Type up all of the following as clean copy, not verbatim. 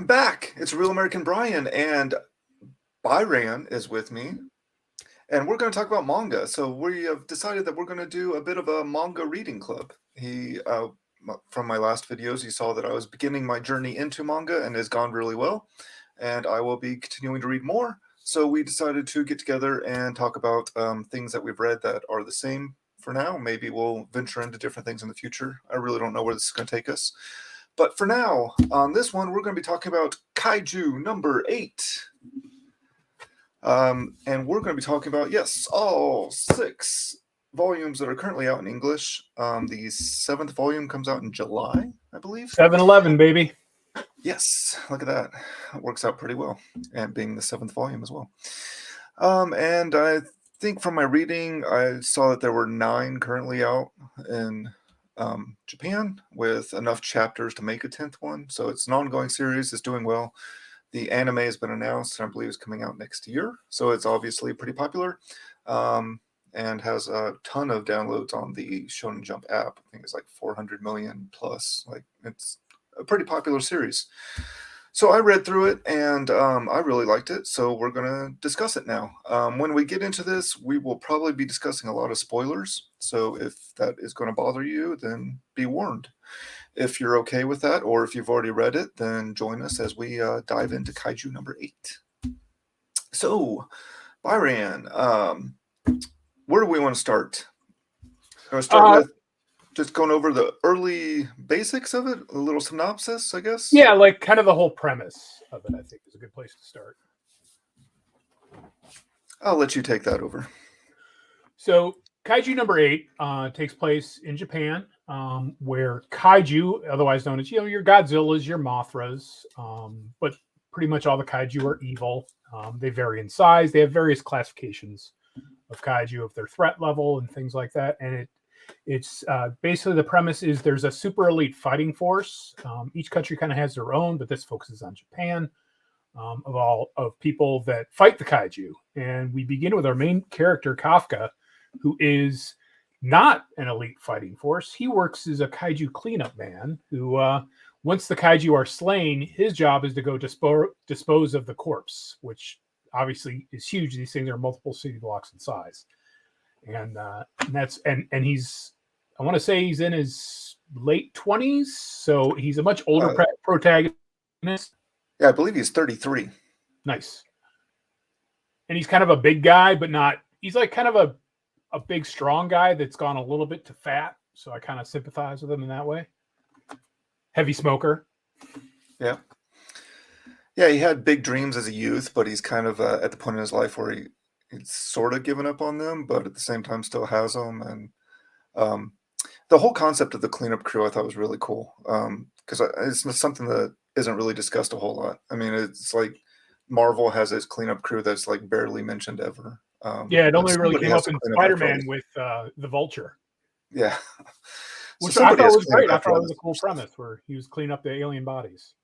I'm back. It's Real American Brian, and Byran is with me, and we're going to talk about manga. So we have decided that we're going to do a bit of a manga reading club. From my last videos, you saw that I was beginning my journey into manga, and it has gone really well, and I will be continuing to read more. So we decided to get together and talk about things that we've read that are the same for now. Maybe we'll venture into different things in the future. I really don't know where this is going to take us. But for now, on this one, we're going to be talking about Kaiju number 8. And we're going to be talking about, yes, all 6 volumes that are currently out in English. The 7th volume comes out in July, I believe. 7-Eleven, baby. Yes, look at that. It works out pretty well, and being the 7th volume as well. And I think from my reading, I saw that there were 9 currently out in Japan, with enough chapters to make a 10th one. So it's an ongoing series. It's doing well. The anime has been announced, and I believe it's coming out next year. So it's obviously pretty popular, and has a ton of downloads on the Shonen Jump app. I think it's like 400 million plus. Like, it's a pretty popular series. So I read through it, and I really liked it, so we're going to discuss it now. When we get into this, we will probably be discussing a lot of spoilers, so if that is going to bother you, then be warned. If you're okay with that, or if you've already read it, then join us as we dive into Kaiju number 8. So, Byran, where do we want to start? I want to start with just going over the early basics of it, a little synopsis, I guess. Yeah, like kind of the whole premise of it, I think, is a good place to start. I'll let you take that over. So, Kaiju number 8 takes place in Japan, where Kaiju, otherwise known as, your Godzillas, your Mothras, but pretty much all the Kaiju are evil. They vary in size. They have various classifications of Kaiju, of their threat level and things like that. And it's basically, the premise is there's a super elite fighting force. Each country kind of has their own, but this focuses on Japan, of people that fight the Kaiju. And we begin with our main character, Kafka, who is not an elite fighting force. He works as a Kaiju cleanup man who, once the Kaiju are slain, his job is to go dispose of the corpse, which obviously is huge. These things are multiple city blocks in size. And he's, I want to say he's in his late 20s, so he's a much older protagonist. Yeah, I believe he's 33. Nice. And he's kind of a big guy, but not, he's like kind of a big, strong guy that's gone a little bit to fat, so I kind of sympathize with him in that way. Heavy smoker. Yeah. Yeah, he had big dreams as a youth, but he's kind of at the point in his life where he's sort of given up on them, but at the same time still has them. And the whole concept of the cleanup crew I thought was really cool, because it's something that isn't really discussed a whole lot. I mean, it's like Marvel has its cleanup crew that's like barely mentioned ever. Yeah, it only really came up in Spider-Man with the Vulture. Yeah. Which I thought was great. I thought it was a cool premise where he was cleaning up the alien bodies.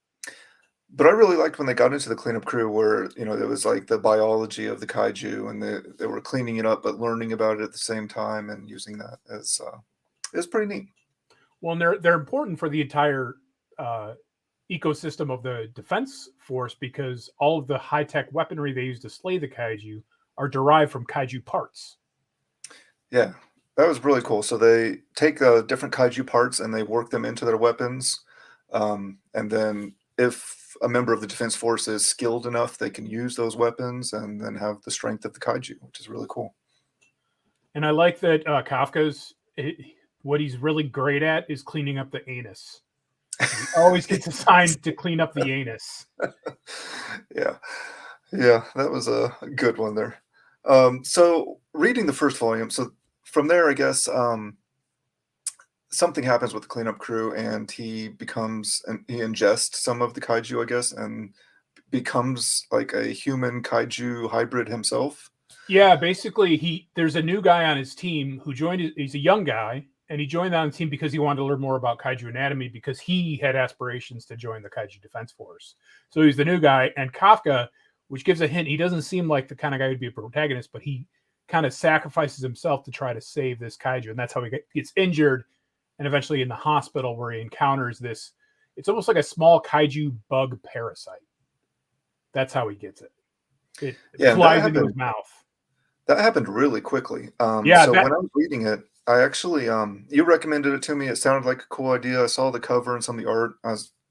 But I really liked when they got into the cleanup crew where, there was like the biology of the Kaiju, and they were cleaning it up, but learning about it at the same time and using that as, it's pretty neat. Well, and they're important for the entire ecosystem of the defense force, because all of the high-tech weaponry they use to slay the Kaiju are derived from Kaiju parts. Yeah, that was really cool. So they take different Kaiju parts and they work them into their weapons. And then if a member of the defense force is skilled enough, they can use those weapons and then have the strength of the Kaiju, which is really cool. And I like that Kafka's, what he's really great at is cleaning up the anus. He always gets assigned to clean up the anus. Yeah, that was a good one there. So reading the first volume, so from there, I guess something happens with the cleanup crew, and he ingests some of the Kaiju, I guess, and becomes like a human Kaiju hybrid himself. Yeah, basically, there's a new guy on his team who joined. He's a young guy, and he joined on the team because he wanted to learn more about Kaiju anatomy, because he had aspirations to join the Kaiju Defense Force. So he's the new guy, and Kafka, which gives a hint, he doesn't seem like the kind of guy who'd be a protagonist, but he kind of sacrifices himself to try to save this Kaiju, and that's how he gets injured, and eventually in the hospital where he encounters this It's almost like a small kaiju bug parasite. That's how he gets it. It Yeah, and flies into his mouth. that happened really quickly. Yeah, So that when I was reading it, I actually you recommended it to me. It sounded like a cool idea. I saw the cover and some of the art.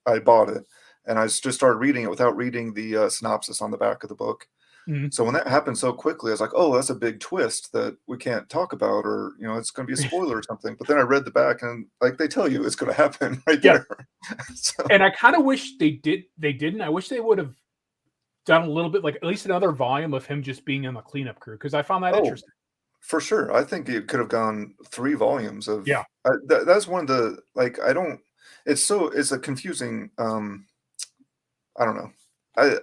I bought it, and just started reading it without reading the synopsis on the back of the book. mhm. So when that happened so quickly, I was like, "Oh, that's a big twist that we can't talk about, or it's going to be a spoiler or something." But then I read the back, and like they tell you, it's going to happen right Yeah, there. So, and I kind of wish they did. They didn't. I wish they would have done a little bit, like at least another volume of him just being in the cleanup crew because I found that oh, interesting. for sure, I think it could have gone 3 volumes of. Yeah, That's one of the like I don't. It's a confusing. I don't know.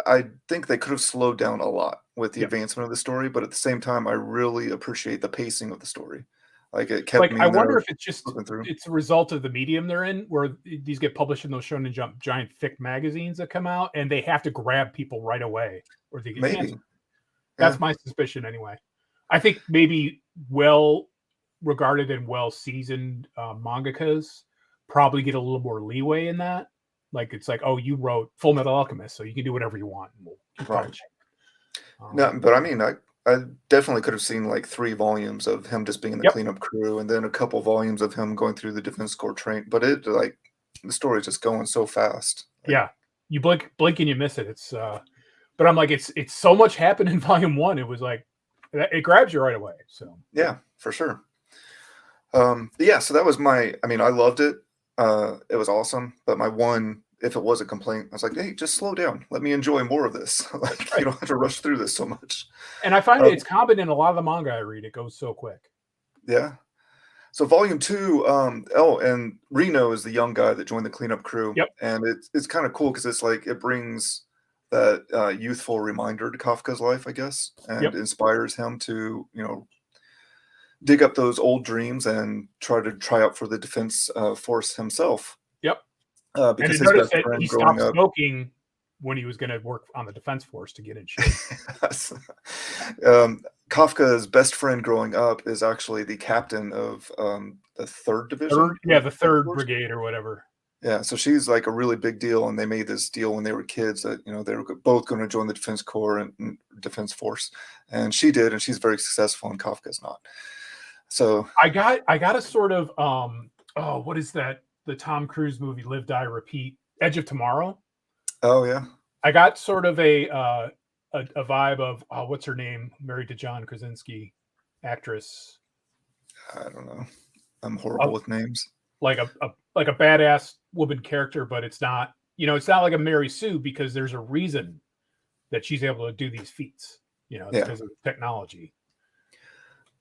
I think they could have slowed down a lot with the yeah. advancement of the story, but at the same time, I really appreciate the pacing of the story. Like it kept Like me I in wonder there if flipping through. it's a result of the medium they're in, where these get published in those Shonen Jump giant thick magazines that come out, and they have to grab people right away, or they get Maybe, canceled. yeah. That's my suspicion, anyway. I think maybe well regarded and well seasoned mangakas probably get a little more leeway in that. Like it's like, oh, you wrote Full Metal Alchemist, so you can do whatever you want, and we'll keep Right. publishing. No, Um, but I mean, I definitely could have seen like 3 volumes of him just being in the yep, cleanup crew, and then a couple volumes of him going through the defense corps train. But it like the story's just going so fast. Like, yeah. You blink and you miss it. It's but I'm like, it's so much happened in volume one. It was like it grabs you right away. So yeah, for sure. But yeah, so that was my. I mean, I loved it. It was awesome. But my one, if it was a complaint, I was like, hey, just slow down. Let me enjoy more of this. Like you right. don't have to rush through this so much. And I find Um, it's common in a lot of the manga I read. It goes so quick. yeah. So volume two, oh, and Reno is the young guy that joined the cleanup crew, Yep. and it's kind of cool because it's like it brings that youthful reminder to Kafka's life, I guess, and Yep. inspires him to dig up those old dreams and try out for the defense force himself, Yep. And to because his notice best that he friend growing stopped up. smoking when he was going to work on the defense force to get in shape. um, Kafka's best friend growing up is actually the captain of the third division Yeah, of the Defense third Force. brigade or whatever. Yeah, so she's like a really big deal, and they made this deal when they were kids that they were both going to join the Defense Corps and Defense Force, and she did, and she's very successful, and Kafka's not. So, I got a sort of oh, what is that? The Tom Cruise movie Live Die Repeat, Edge of Tomorrow. oh yeah, I got sort of a vibe of what's her name, married to John Krasinski, actress, I don't know. I'm horrible uh, with names. like a badass woman character, but it's not, it's not like a Mary Sue because there's a reason that she's able to do these feats. It's Yeah, because of technology.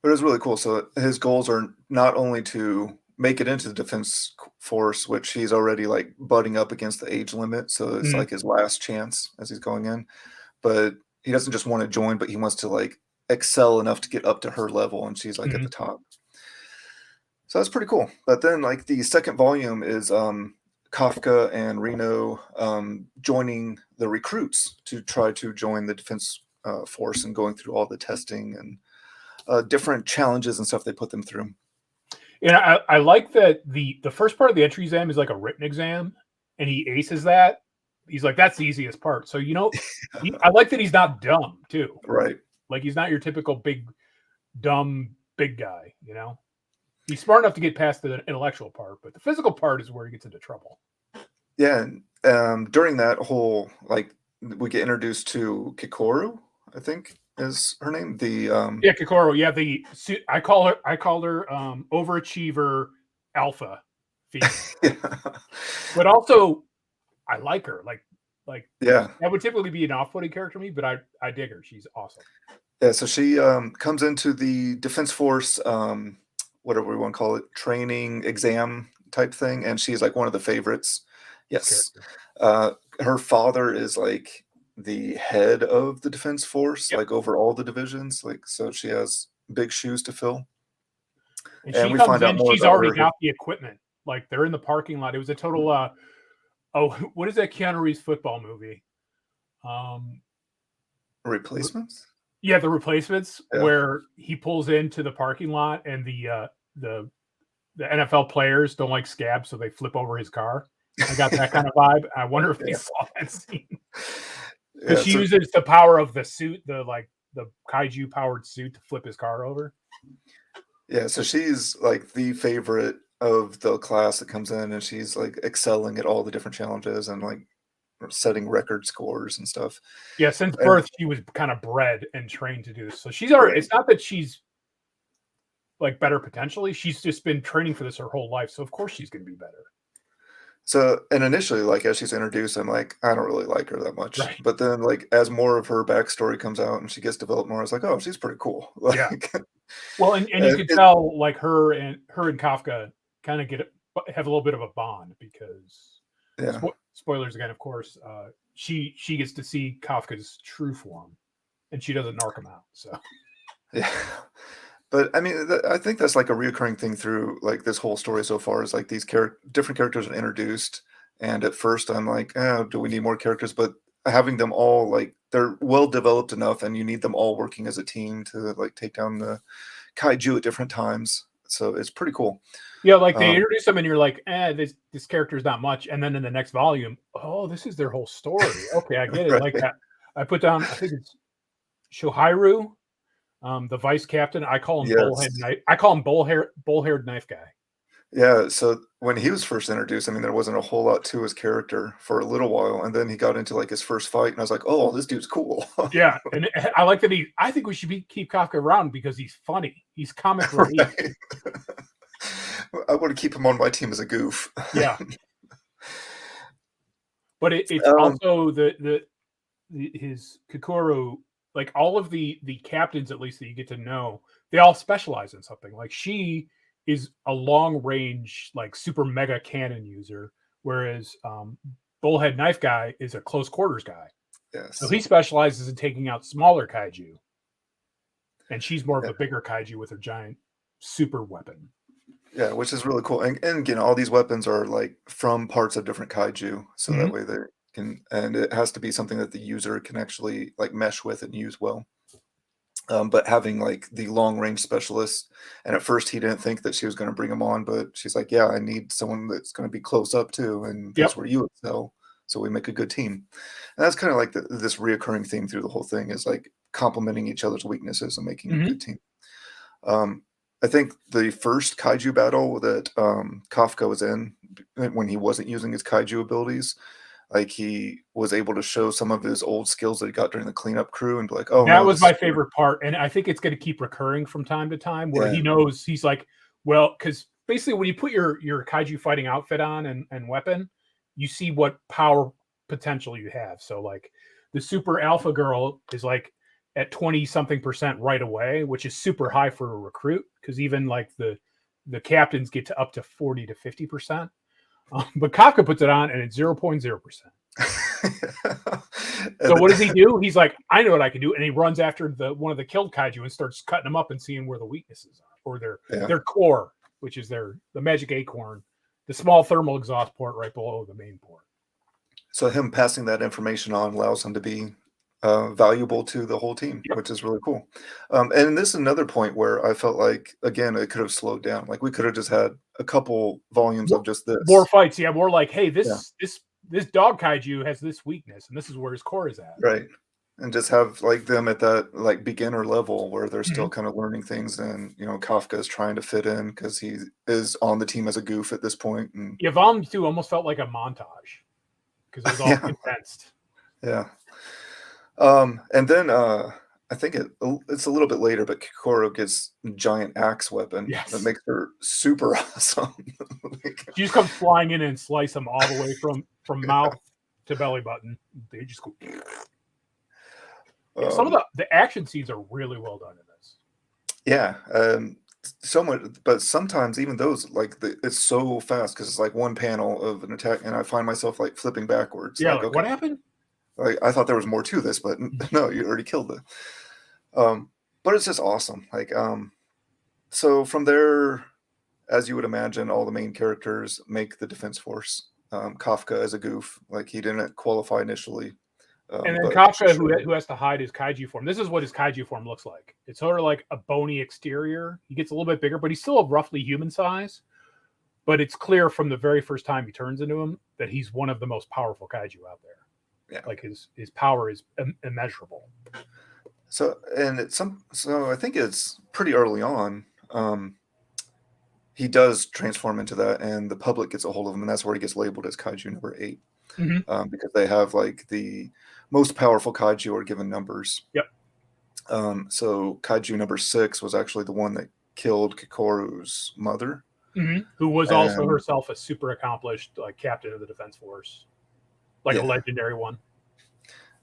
but it's really cool. So his goals are not only to make it into the Defense Force, which he's already like butting up against the age limit, so it's Mhm, like his last chance as he's going in. But he doesn't just want to join, but he wants to like excel enough to get up to her level, and she's like at mhm. the top. So that's pretty cool. But then like the second volume is Kafka and Reno joining the recruits to try to join the defense force and going through all the testing and different challenges and stuff they put them through. And I like that the first part of the entry exam is like a written exam, and he aces that. He's like, that's the easiest part. So I like that he's not dumb too. Right. Like he's not your typical big dumb big guy. He's smart enough to get past the intellectual part, but the physical part is where he gets into trouble. Yeah. And during that whole like we get introduced to Kikoru, I think is her name. The Yeah, Kokoro. Yeah, I called her overachiever alpha female, yeah. but also I like her. Like Yeah. that would typically be an off-putting character to me, but I dig her. She's awesome. Yeah, so she comes into the Defense Force, whatever we want to call it, training exam type thing, and she's like one of the favorites. Best Yes. character. Uh, Her father is like the head of the Defense Force, Yep. like over all the divisions. Like, so she has big shoes to fill. And And she we comes find out in, more she's about already her got the equipment. Like they're in the parking lot. It was a total oh, what is that Keanu Reeves football movie? Um replacements. yeah, The Replacements, Yeah. where he pulls into the parking lot and the NFL players don't like scabs, so they flip over his car. I got that kind of vibe. I wonder if they Yeah. saw that scene because Yeah, she so uses the power of the suit, the kaiju powered suit to flip his car over. yeah, so she's, like, the favorite of the class that comes in, and she's, like, excelling at all the different challenges and, like, setting record scores and stuff. Yeah, since And birth, she was kind of bred and trained to do this. So she's already. right. It's not that she's like better potentially. She's just been training for this her whole life. So of course she's going to be better. So and initially, like, as she's introduced, I'm like, "I don't really like her that much." Right. But then, like, as more of her backstory comes out and she gets developed more, I was like, "Oh, she's pretty cool." Yeah. Like, Well, and you could it tell like her and Kafka kind of have a little bit of a bond because yeah. spoilers again, of course. She gets to see Kafka's true form, and she doesn't narc him out. So Yeah. But, I mean, I think that's, like, a reoccurring thing through, like, this whole story so far is, like, these different characters are introduced, and at first I'm like, "Oh, do we need more characters?" But having them all, like, they're well developed enough, and you need them all working as a team to, like, take down the kaiju at different times, so it's pretty cool. yeah, like they Um, introduce them, and you're like, this character is not much, and then in the next volume, oh, this is their whole story. Okay, I get it. Like right. I put down, I think it's Shohairu, the vice captain. I call him Yes. bullhead knife. I call him bull-haired knife guy. Yeah, so when he was first introduced, I mean, there wasn't a whole lot to his character for a little while, and then he got into, like, his first fight, and I was like, "Oh, this dude's cool." Yeah, and I like that he. I think we should keep Kafka around because he's funny. He's comic relief. Right. I wanna keep him on my team as a goof. Yeah, but it's Um, also his Kokoro. Like all of the captains, at least that you get to know, they all specialize in something. Like she is a long range, like super mega cannon user, whereas Bullhead Knife Guy is a close quarters guy. So yes. he specializes in taking out smaller kaiju, and she's more of Yeah, a bigger kaiju with her giant super weapon. yeah, which is really cool, and again, all these weapons are, like, from parts of different kaiju, so that Mhm. way they can and it has to be something that the user can actually, like, mesh with and use well. But having, like, the long range specialist and at first he didn't think that she was gonna bring him on, but she's like, "Yeah, I need someone that's gonna be close up too, and that's Yep. where you excel, so we make a good team." And that's kinda like this reoccurring theme through the whole thing is, like, complementing each other's weaknesses and making a Mhm. good team. Um, I think the first kaiju battle that, Kafka was in, when he wasn't using his kaiju abilities, like, he was able to show some of his old skills that he got during the cleanup crew and be like, "Oh, That no, was this is my where." favorite part, and I think it's gonna keep recurring from time to time where Yeah, he knows he's like, well, because basically when you put your kaiju fighting outfit on and weapon, you see what power potential you have. So like the super alpha girl is like at 20 something percent right away, which is super high for a recruit because even like the captains get to up to 40 to 50%. But Kafka puts it on and it's 0.0%. and So what then does he do? He's like, I know what I can do, and he runs after the one of the killed kaiju and starts cutting them up and seeing where the weaknesses are, or yeah, their core, which is the magic acorn, the small thermal exhaust port right below the main port. so him passing that information on allows him to be, valuable to the whole team, Yep. which is really cool. And this is another point where I felt like, again, it could have slowed down, like, we could have just had a couple volumes More, of just more this. fights, yeah. More like, hey, Yeah, this dog kaiju has this weakness, and this is where his core is at. right, and just have, like, them at that, like, beginner level where they're still Mhm. kinda learning things and, Kafka is trying to fit in because he is on the team as a goof at this point, and Yeah, Volume 2 almost felt like a montage because it was all yeah, condensed. yeah. And then, I think it's a little bit later, but Kokoro gets a giant axe weapon that Yes, makes her super awesome. Like, she just comes flying in and slice them all the way from mouth to belly button. They just go. Yeah, some of um, the action scenes are really well done in this. yeah, so much, but sometimes even those, like, it's so fast because it's like one panel of an attack, and I find myself like flipping backwards, Yeah, like, like okay, what happened? like I thought there was more to this, but no, you already killed it. Um, but it's just awesome. Like, so from there, as you would imagine, all the main characters make the defense force. Kafka as a goof, like he didn't qualify initially, And then but Kafka, Shishiro, who has to hide his kaiju form. This is what his kaiju form looks like. It's sort of like a bony exterior. He gets a little bit bigger, but he's still a roughly human size. but it's clear from the very first time he turns into him that he's one of the most powerful kaiju out there. Yeah. Like his power is immeasurable. So I think it's pretty early on. He does transform into that, and the public gets a hold of him, and that's where he gets labeled as Kaiju number 8, because they have like the most powerful kaiju are given numbers. Yep. So Kaiju number 6 was actually the one that killed Kikoru's mother, who was also herself a super accomplished captain of the Defense Force, like a legendary one.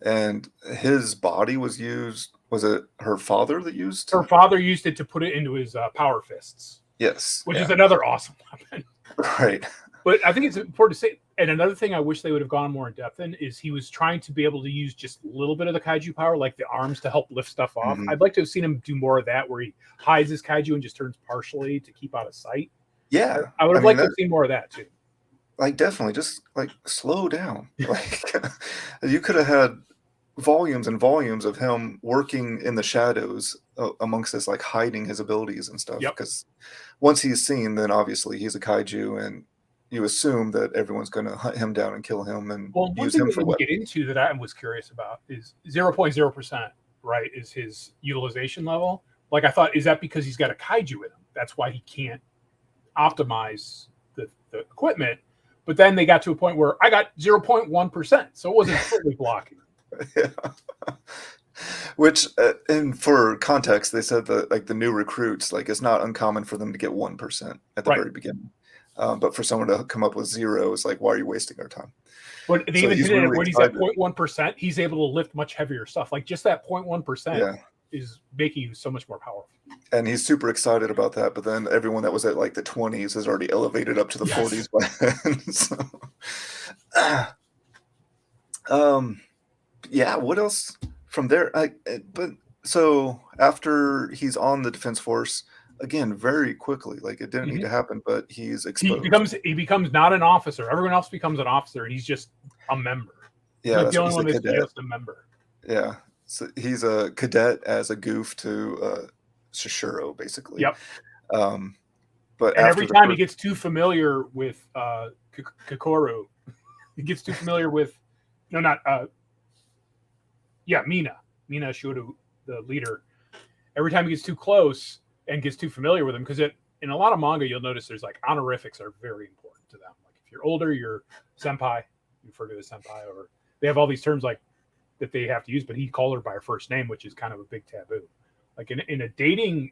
And his body was used. Was it her father that used? Her father used it to put it into his power fists. Yes, which is another awesome weapon. Right. But I think it's important to say, and another thing I wish they would have gone more in depth in is he was trying to be able to use just a little bit of the kaiju power, like the arms, to help lift stuff off. I'd like to have seen him do more of that, where he hides his kaiju and just turns partially to keep out of sight. Yeah, I would have liked to have seen more of that too. Like, definitely, just like slow down. Like, you could have had volumes and volumes of him working in the shadows amongst this, like hiding his abilities and stuff. Because once he's seen, then obviously he's a kaiju, and you assume that everyone's going to hunt him down and kill him and use him for weapons. Get into that I was curious about is 0.0%. Right, is his utilization level. Like, I thought, is that because he's got a kaiju with him? That's why he can't optimize the equipment. But then they got to a point where I got 0.1%, so it wasn't fully blocking. Yeah. Which, and for context, they said that like the new recruits, like it's not uncommon for them to get 1% at the very beginning. But for someone to come up with 0, it's like, why are you wasting our time? But they even did it when he's at 0.1%, he's able to lift much heavier stuff. Like just that 0.1% is making you so much more powerful. And he's super excited about that. But then everyone that was at like the 20s has already elevated up to the 40s by then. So, yeah, what else from there? But so after he's on the Defense Force, again, very quickly, like it didn't need to happen, but he's exposed. He becomes not an officer. Everyone else becomes an officer, and he's just a member. Yeah, like the only one that's just a member. Yeah, so he's a cadet as a goof to Shishiro, basically. Yep. But every time he gets too familiar with Kikoru, he gets too familiar with Mina Shuru, the leader. Every time he gets too close and gets too familiar with him, because in a lot of manga, you'll notice there's like honorifics are very important to them. Like if you're older, you're senpai, you refer to as senpai, or they have all these terms like that they have to use, but he called her by her first name, which is kind of a big taboo. Like in a dating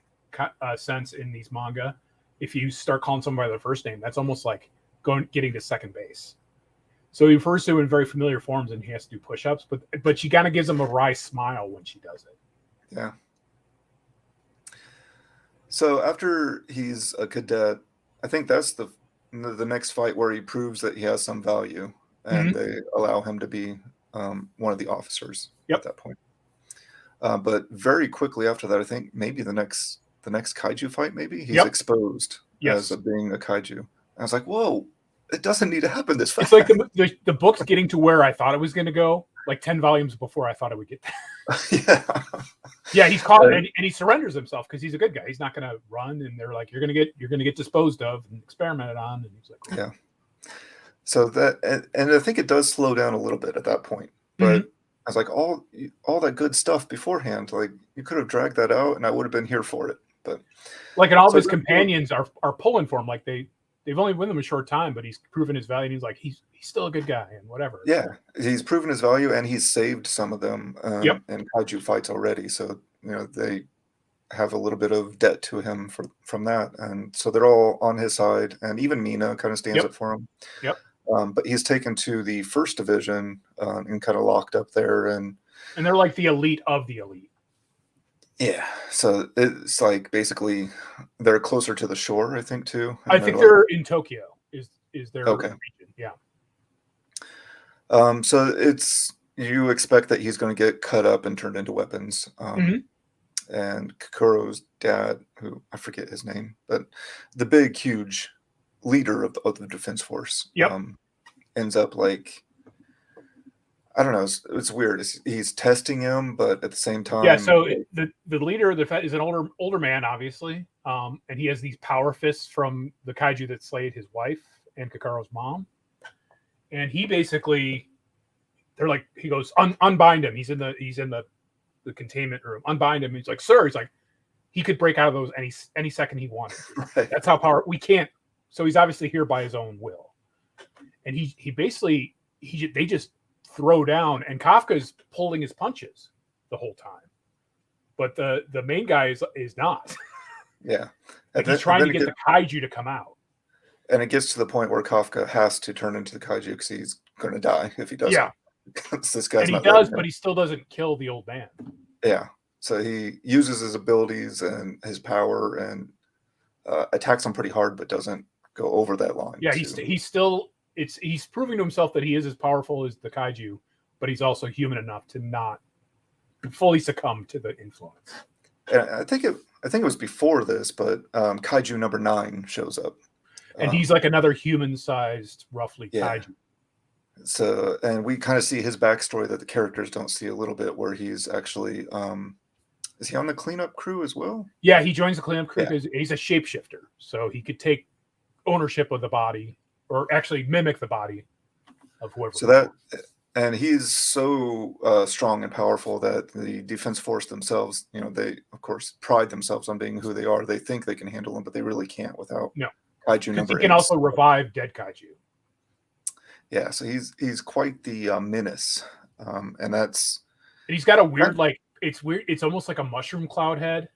sense in these manga, if you start calling somebody by their first name, that's almost like getting to second base. So he refers to it in very familiar forms, and he has to do push-ups, but she kind of gives him a wry smile when she does it. Yeah. So after he's a cadet, I think that's the next fight where he proves that he has some value, and they allow him to be one of the officers at that point. But very quickly after that, I think maybe the next kaiju fight, maybe he's exposed as being a kaiju. I was like, whoa, it doesn't need to happen this fast. It's like the book's getting to where I thought it was going to go, like 10 volumes before I thought it would get there. Yeah, he's caught and he surrenders himself because he's a good guy. He's not going to run, and they're like, you're going to get disposed of and experimented on, and he's like, yeah. So that, and I think it does slow down a little bit at that point, but I was like, all that good stuff beforehand, like you could have dragged that out, and I would have been here for it. But like, and all of his companions are pulling for him, like they've only been with him a short time, but he's proven his value, and he's like, he's still a good guy, and whatever. Yeah, he's proven his value, and he's saved some of them in kaiju fights already. So they have a little bit of debt to him from that, and so they're all on his side, and even Mina kind of stands up for him. Yep. But he's taken to the first division and kind of locked up there, and they're like the elite of the elite. Yeah, so it's like basically they're closer to the shore, I think, too. I think they're in Tokyo. Is their region? Yeah. So you expect that he's going to get cut up and turned into weapons. And Kikuro's dad, who I forget his name, but the big, huge leader of the Defense Force, ends up like, I don't know. It's weird. He's testing him, but at the same time, yeah. So the leader of the is an older man, obviously, and he has these power fists from the kaiju that slayed his wife and Kakaro's mom. And he basically, they're like, he goes, unbind him. He's in the containment room. Unbind him. He's like, sir. He's like, he could break out of those any second he wanted. Right. That's how power we can't. So he's obviously here by his own will. And he basically they just throw down, and Kafka's pulling his punches the whole time. But the main guy is not. Yeah. Like he's trying to get the kaiju to come out. And it gets to the point where Kafka has to turn into the kaiju because he's going to die if he doesn't. Yeah. This guy's and he not does, but he still doesn't kill the old man. Yeah. So he uses his abilities and his power and attacks him pretty hard, but doesn't go over that line. Yeah, he's still he's proving to himself that he is as powerful as the kaiju, but he's also human enough to not fully succumb to the influence. And I think it was before this, but Kaiju number 9 shows up. And he's like another human-sized, roughly, kaiju. So, and we kind of see his backstory that the characters don't see a little bit, where he's actually, is he on the cleanup crew as well? Yeah, he joins the cleanup crew because he's a shapeshifter. So he could take ownership of the body, or actually mimic the body of whoever. So and he's so strong and powerful that the Defense Force themselves, they, of course, pride themselves on being who they are. They think they can handle him, but they really can't without Kaiju number 8. He can also revive dead kaiju. Yeah, so he's quite the menace, and he's got a weird it's weird. It's almost like a mushroom cloud head,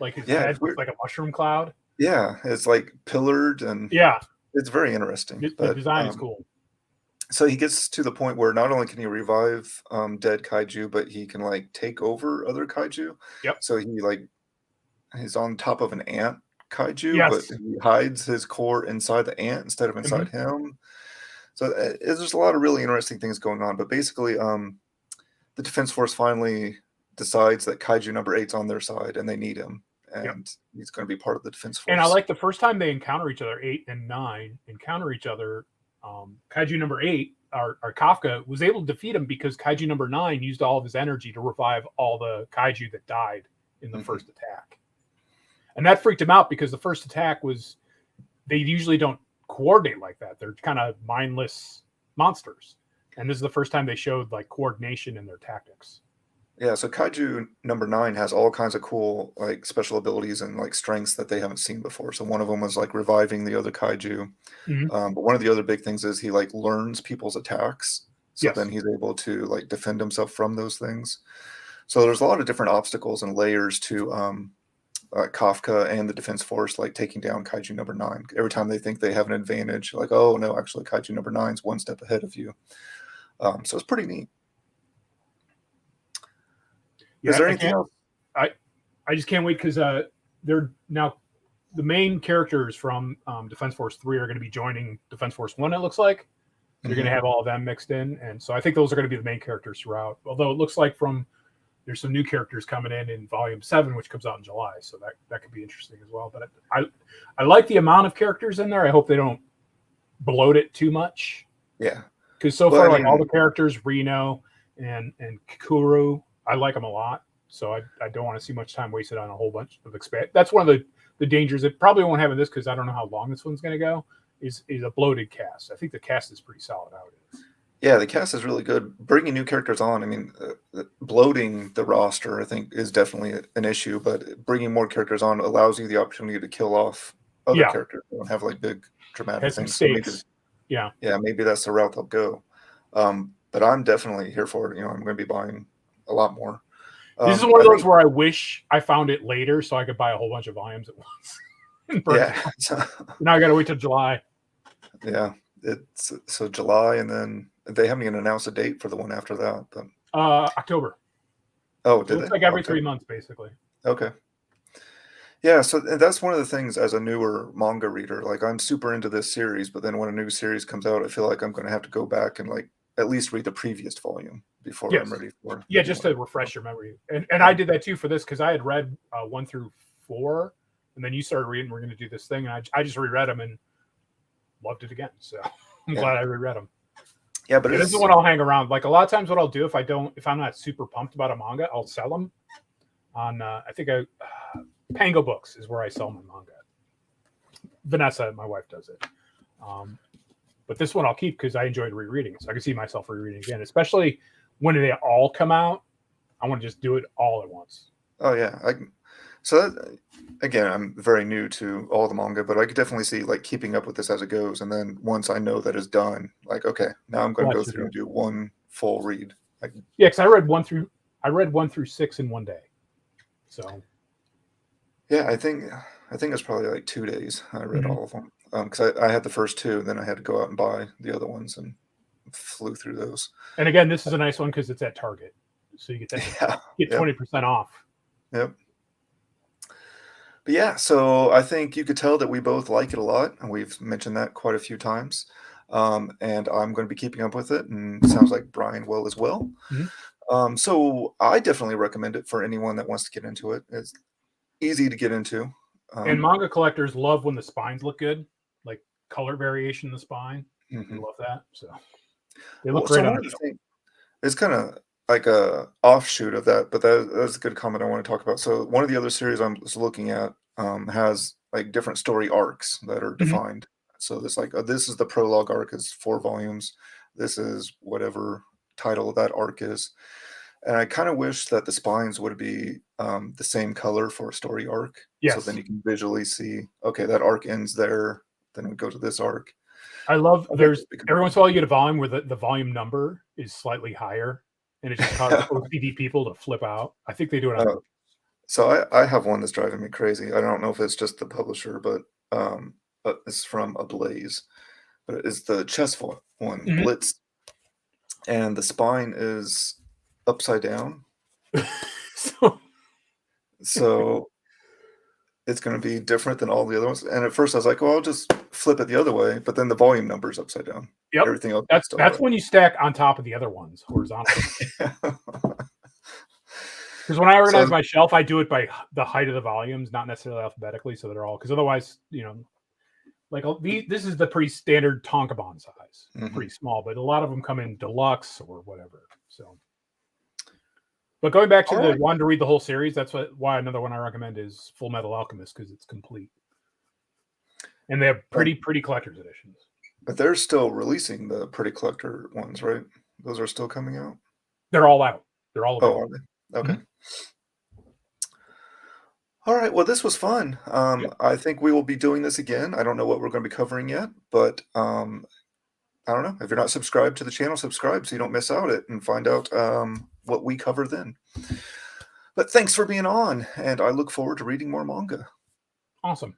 like his head looks like a mushroom cloud. Yeah, it's like pillared and it's very interesting. The design is cool. So he gets to the point where not only can he revive dead kaiju, but he can take over other kaiju. Yep. So he's on top of an ant kaiju, but he hides his core inside the ant instead of inside him. So there's a lot of really interesting things going on. But basically, the Defense Force finally decides that Kaiju number 8's on their side and they need him. And he's going to be part of the Defense Force. And I like the first time they encounter each other, 8 and 9 encounter each other. Kaiju number 8, our Kafka, was able to defeat him because Kaiju number 9 used all of his energy to revive all the kaiju that died in the first attack. And that freaked him out because the first attack was, they usually don't coordinate like that. They're kind of mindless monsters. And this is the first time they showed coordination in their tactics. Yeah, so Kaiju number 9 has all kinds of cool special abilities and strengths that they haven't seen before. So one of them was reviving the other kaiju. But one of the other big things is he learns people's attacks. So then he's able to defend himself from those things. So there's a lot of different obstacles and layers to Kafka and the Defense Force taking down Kaiju number 9. Every time they think they have an advantage, oh no, actually Kaiju number 9's one step ahead of you. So it's pretty neat. Yeah, is there anything else? I just can't wait because they're now the main characters from Defense Force 3 are going to be joining Defense Force 1, it looks like. So you're going to have all of them mixed in. And so I think those are going to be the main characters throughout. Although it looks like there's some new characters coming in Volume 7, which comes out in July. So that could be interesting as well. But I like the amount of characters in there. I hope they don't bloat it too much. Yeah. Because so far, all the characters, Reno and Kikuru, I like them a lot. So I don't want to see much time wasted on a whole bunch of expand. That's one of the dangers. It probably won't have in this because I don't know how long this one's going to go. Is a bloated cast. I think the cast is pretty solid how it is. Yeah, the cast is really good. Bringing new characters on, I mean, bloating the roster, I think, is definitely an issue. But bringing more characters on allows you the opportunity to kill off other characters. You don't have big dramatic things. So maybe that's the route they'll go. But I'm definitely here for it. I'm going to be buying a lot more. This is one of those where I wish I found it later so I could buy a whole bunch of volumes at once. Now I got to wait till July. Yeah, it's so July, and then they haven't even announced a date for the one after that. But October. Oh, did it's every 3 months, basically. Okay. Yeah, so that's one of the things as a newer manga reader. I'm super into this series, but then when a new series comes out, I feel like I'm going to have to go back and at least read the previous volume before I'm ready for. Yeah, just to refresh your memory. And I did that too for this because I had read 1 through 4, and then you started reading. We're going to do this thing, and I just reread them and loved it again. So I'm glad I reread them. Yeah, but this is one I'll hang around. A lot of times, what I'll do if I'm not super pumped about a manga, I'll sell them on. I think Pango Books is where I sell my manga. Vanessa, my wife, does it. But this one I'll keep because I enjoyed rereading it. So I can see myself rereading it again, especially when they all come out. I want to just do it all at once. Oh yeah, so that, again, I'm very new to all the manga, but I could definitely see like keeping up with this as it goes, and then once I know that it's done, like okay, now I'm going to go through and do one full read. Like, yeah, because I read 1 through 6 in one day. So yeah, I think it's probably like 2 days. I read all of them because I had the first two, then I had to go out and buy the other ones and flew through those. And again, this is a nice one because it's at Target, so you get that get 20% off. Yep. But yeah, so I think you could tell that we both like it a lot, and we've mentioned that quite a few times. And I'm going to be keeping up with it, and it sounds like Brian will as well. So I definitely recommend it for anyone that wants to get into it. It's easy to get into. And manga collectors love when the spines look good, like color variation in the spine. They love that. So they look great on the shelf. It's kind of like a offshoot of that, but that's a good comment I want to talk about. So one of the other series I'm looking at has like different story arcs that are defined. So this this is the prologue arc, is 4 volumes. This is whatever title that arc is. And I kind of wish that the spines would be the same color for a story arc. Yes. So then you can visually see, okay, that arc ends there. Then we go to this arc. I love there's every once in a while you get a volume where the volume number is slightly higher, and it just causes OCD people to flip out. I think they do it on purpose. So I have one that's driving me crazy. I don't know if it's just the publisher, but it's from Ablaze. But it's the chess one, Blitz. And the spine is upside down. So it's going to be different than all the other ones. And at first I was like, well, I'll just flip it the other way. But then the volume number is upside down. Yep. Everything else that's when you stack on top of the other ones horizontally. Because when I organize my shelf, I do it by the height of the volumes, not necessarily alphabetically. So they're all, because otherwise, like this is the pretty standard Tonkabon size, pretty small, but a lot of them come in deluxe or whatever. So, but going back to the one to read the whole series, that's why another one I recommend is Full Metal Alchemist, because it's complete, and they have pretty collector's editions. But they're still releasing the pretty collector ones, right? Those are still coming out. They're all out. They're all available. Oh, are they? Okay. All right. Well, this was fun. I think we will be doing this again. I don't know what we're going to be covering yet, but I don't know. If you're not subscribed to the channel, subscribe so you don't miss out it and find out what we cover then. But thanks for being on, and I look forward to reading more manga. Awesome.